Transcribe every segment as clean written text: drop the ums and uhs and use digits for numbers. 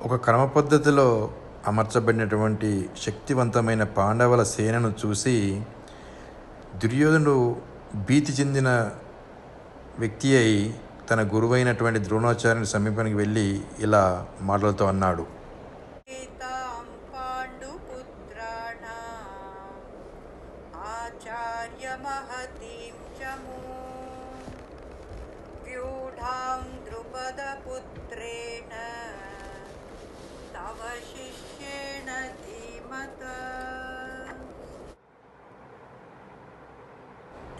ఒక క్రమ పద్ధతిలో అమర్చబడినటువంటి శక్తివంతమైన పాండవుల సేనను చూసి దుర్యోధనుడు భీతి చెందిన వ్యక్తి అయి తన గురువైనటువంటి ద్రోణాచార్యుని సమీపానికి వెళ్ళి ఇలా మాటలతో అన్నాడు.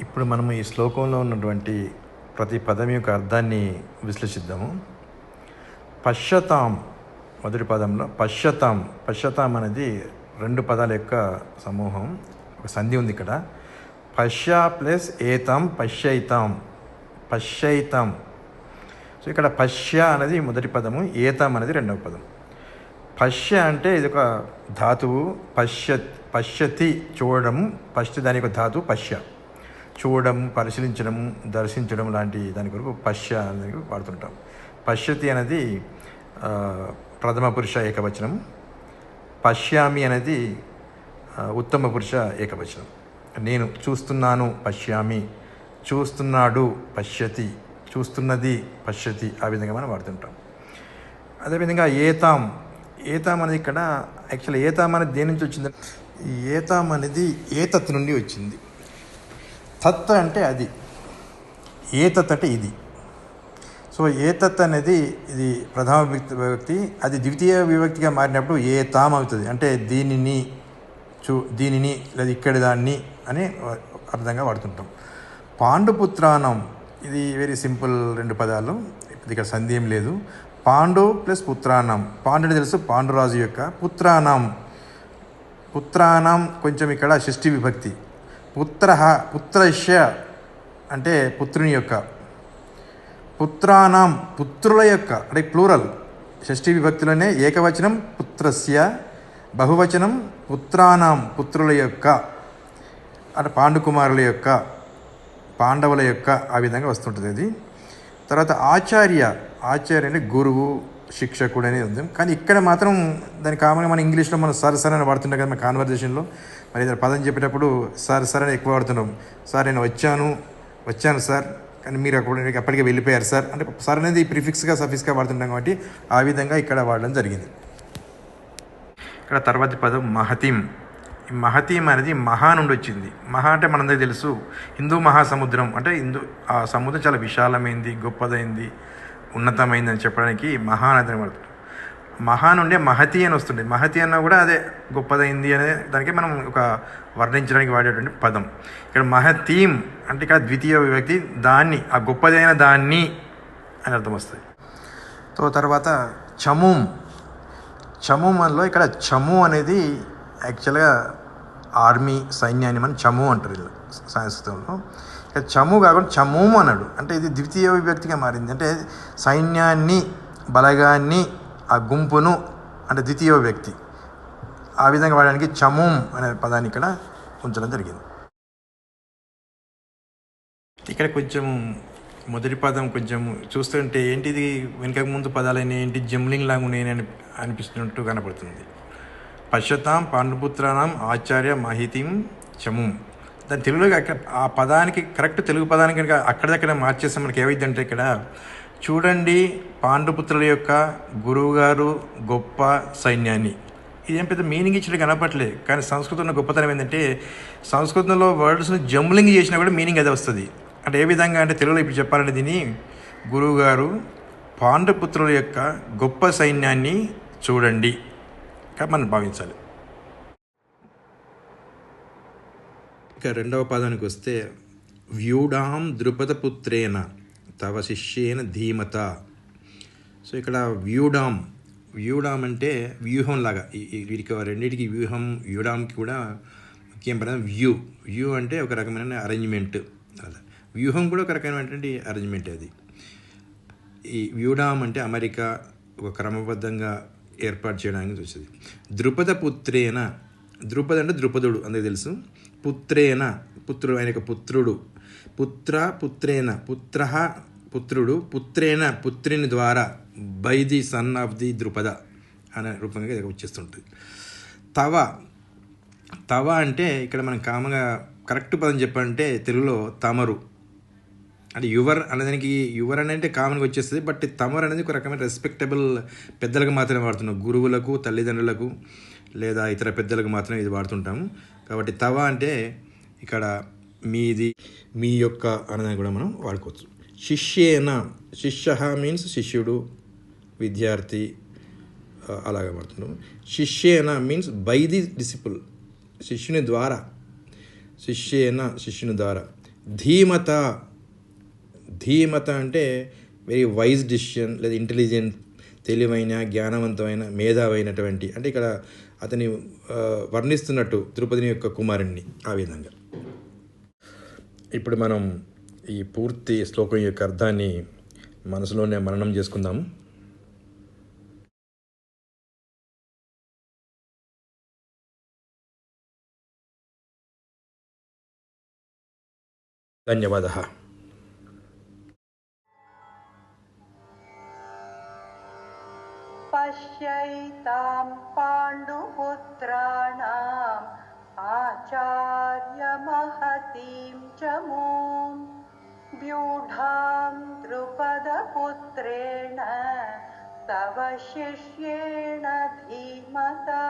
ఇప్పుడు మనము ఈ శ్లోకంలో ఉన్నటువంటి ప్రతి పదం యొక్క అర్థాన్ని విశ్లేషిద్దాము. పశ్యతాం మొదటి పదంలో పశ్యతాం అనేది రెండు పదాల యొక్క సమూహం, ఒక సంధి ఉంది ఇక్కడ. పశ్య ప్లస్ ఏతాం పశ్యైతాం. సో ఇక్కడ పశ్య అనేది మొదటి పదము, ఏతాం అనేది రెండవ పదం. పశ్య అంటే ఇది ఒక ధాతువు, పశ్యతి చూడడం, దాని యొక్క ధాతువు పశ్య, చూడడం, పరిశీలించడం, దర్శించడం లాంటి దాని కొరకు పశ్య అనేది వాడుతుంటాం. పశ్యతి అనేది ప్రథమ పురుష ఏకవచనం, పశ్యామి అనేది ఉత్తమ పురుష ఏకవచనం. నేను చూస్తున్నాను పశ్యామి, చూస్తున్నాడు పశ్యతి, చూస్తున్నది పశ్యతి, ఆ విధంగా మనం వాడుతుంటాం. అదేవిధంగా ఏతాం అనేది ఇక్కడ యాక్చువల్లీ ఏతాం అనేది దేని నుంచి వచ్చింది? ఈ ఏతాం అనేది ఏతత్ నుండి వచ్చింది. తత్ అంటే అది, ఏతత్ అంటే ఇది. సో ఏతత్ అనేది ఇది ప్రథమ విభక్తి, అది ద్వితీయ విభక్తిగా మారినప్పుడు ఏతాం అవుతుంది. అంటే దీనిని లేదా ఇక్కడి దాన్ని అని అర్థంగా వాడుతుంటాం. పాండుపుత్రానం, ఇది వెరీ సింపుల్ రెండు పదాలు, ఇక్కడ సంధి ఏం లేదు. పాండు ప్లస్ పుత్రానం, పాండుని తెలుసు పాండురాజు యొక్క, పుత్రానం కొంచెం ఇక్కడ షష్ఠి విభక్తి. పుత్రశ్య అంటే పుత్రుని యొక్క, పుత్రానాం పుత్రుల యొక్క అంటే ప్లూరల్, షష్ఠి విభక్తిలోనే ఏకవచనం పుత్రస్య, బహువచనం పుత్రానాం పుత్రుల యొక్క, అంటే పాండుకుమారుల యొక్క, పాండవుల యొక్క, ఆ విధంగా వస్తుంటుంది అది. తర్వాత ఆచార్య అంటే గురువు, శిక్షకుడు అనేది ఉంది. కానీ ఇక్కడ మాత్రం దాని కామన్గా మన ఇంగ్లీష్లో మనం సర్ అని వాడుతుంటాం కదా మన కాన్వర్జేషన్లో. మరి ఇద్దరు పదం చెప్పేటప్పుడు సర్ అని ఎక్కువ వాడుతున్నాం. సార్ నేను వచ్చాను సార్, కానీ మీరు ఎప్పటికీ వెళ్ళిపోయారు సార్ అంటే సార్ అనేది ప్రిఫిక్స్గా సఫిక్స్గా వాడుతుంటాం కాబట్టి ఆ విధంగా ఇక్కడ వాడడం జరిగింది. ఇక్కడ తర్వాతి పదం మహతీం. ఈ మహతీం అనేది మహా నుండి వచ్చింది. మహా అంటే మనందరికీ తెలుసు హిందూ మహాసముద్రం, అంటే ఆ సముద్రం చాలా విశాలమైంది, గొప్పదైంది, ఉన్నతమైంది అని చెప్పడానికి మహా అనేది వాడుతుంది. మహా నుండే మహతి అని వస్తుంది. మహతి అన్న కూడా అదే గొప్పదైంది అనే దానికి మనం ఒక వర్ణించడానికి వాడేటువంటి పదం. ఇక్కడ మహతీం అంటే ఇక్కడ ద్వితీయ విభక్తి, దాన్ని, ఆ గొప్పదైన దాన్ని అని అర్థం వస్తుంది. తర్వాత చమూలో ఇక్కడ చము అనేది యాక్చువల్గా ఆర్మీ, సైన్యాన్ని మనం చము అంటారు సంస్కృతంలో. ఇక్కడ చము కాకుండా చమూము అన్నాడు, అంటే ఇది ద్వితీయ విభక్తిగా మారింది. అంటే సైన్యాన్ని, బలగాన్ని, ఆ గుంపును అంటే ద్వితీయ వ్యక్తి, ఆ విధంగా వాడడానికి చమూం అనే పదాన్ని ఇక్కడ ఉంచడం జరిగింది. ఇక్కడ కొంచెం మొదటి పదం కొంచెం చూస్తుంటే ఏంటిది వెనుక ముందు పదాలైన ఏంటి జంబ్లింగ్ లాగా ఉన్నాయని అనిపిస్తున్నట్టు కనపడుతుంది. పశ్యతాం పాండుపుత్రానం ఆచార్య మహితిం చమూం. దాని తెలుగులో ఆ పదానికి కరెక్ట్ తెలుగు పదానికి కనుక అక్కడక్కడ మార్చేస్తే మనకి ఏమైందంటే ఇక్కడ చూడండి పాండుపుత్రుల యొక్క గురువుగారు గొప్ప సైన్యాన్ని, ఇదేం పెద్ద మీనింగ్ ఇచ్చినట్టు కనపట్లేదు. కానీ సంస్కృతంలో గొప్పతనం ఏంటంటే సంస్కృతంలో వర్డ్స్ని జంబ్లింగ్ చేసినా కూడా మీనింగ్ అదే వస్తుంది. అంటే ఏ విధంగా అంటే తెలుగులో ఇప్పుడు చెప్పాలంటే దీన్ని గురువుగారు పాండుపుత్రుల యొక్క గొప్ప సైన్యాన్ని చూడండి మనం భావించాలి. ఇక రెండవ పదానికి వస్తే వ్యూఢాం ద్రుపదపుత్రేణ తవ శిష్యేన ధీమత. సో ఇక్కడ వ్యూఢాం అంటే వ్యూహం లాగా, వీరికి రెండింటికి వ్యూఢాంకి కూడా ముఖ్యం పదం వ్యూ అంటే ఒక రకమైన అరేంజ్మెంట్, అలా వ్యూహం కూడా ఒక రకమైనటువంటి అరేంజ్మెంట్. అది ఈ వ్యూఢాం అంటే అమెరికా ఒక క్రమబద్ధంగా ఏర్పాటు చేయడానికి వచ్చింది. ద్రుపదపుత్రేణ, ద్రుపద అంటే ద్రుపదుడు అందరికి తెలుసు, పుత్రేణ పుత్రుడు, ఆయన యొక్క పుత్రుడు, పుత్రేణ పుత్రుడు, పుత్రేణ పుత్రిని ద్వారా, by the son of the Drupada, అనే రూపంగా ఇది వచ్చేస్తుంటుంది. తవ తవ అంటే ఇక్కడ మనం కామగా కరెక్ట్ పదం చెప్పాలంటే తెలుగులో తమరు అంటే యువర్ అనేదానికి యువర్ అంటే కామన్గా వచ్చేస్తుంది. బట్ తమరు అనేది ఒక రకమైన రెస్పెక్టబుల్ పెద్దలకు మాత్రమే వాడుతున్నాం. గురువులకు, తల్లిదండ్రులకు లేదా ఇతర పెద్దలకు మాత్రమే ఇది వాడుతుంటాము. కాబట్టి తవ అంటే ఇక్కడ మీది, మీ యొక్క అనేదాన్ని కూడా మనం వాడుకోవచ్చు. శిష్యేన, శిష్య మీన్స్ శిష్యుడు, విద్యార్థి, అలాగే వాడుతున్నాం. శిష్యేన మీన్స్ బై ది డిసిపుల్, శిష్యుని ద్వారా. శిష్యేన శిష్యుని ద్వారా. ధీమత, ధీమత అంటే వెరీ వైజ్ డిసిషన్ లేదా ఇంటెలిజెంట్, తెలివైన, జ్ఞానవంతమైన, మేధావైనటువంటి, అంటే ఇక్కడ అతని వర్ణిస్తున్నట్టు ద్రుపదిని యొక్క కుమారుణ్ణి ఆ విధంగా. ఇప్పుడు మనం ఈ పూర్తి శ్లోకం యొక్క అర్థాన్ని మనసులోనే మననం చేసుకుందాము. ధన్యవాదः. పశ్యైతాం పాండుపుత్రాణాం ఆచార్యమహతీం చ మూం వ్యూఢాం ద్రుపదపుత్రేణ తవ శిష్యేణ ధీమతా.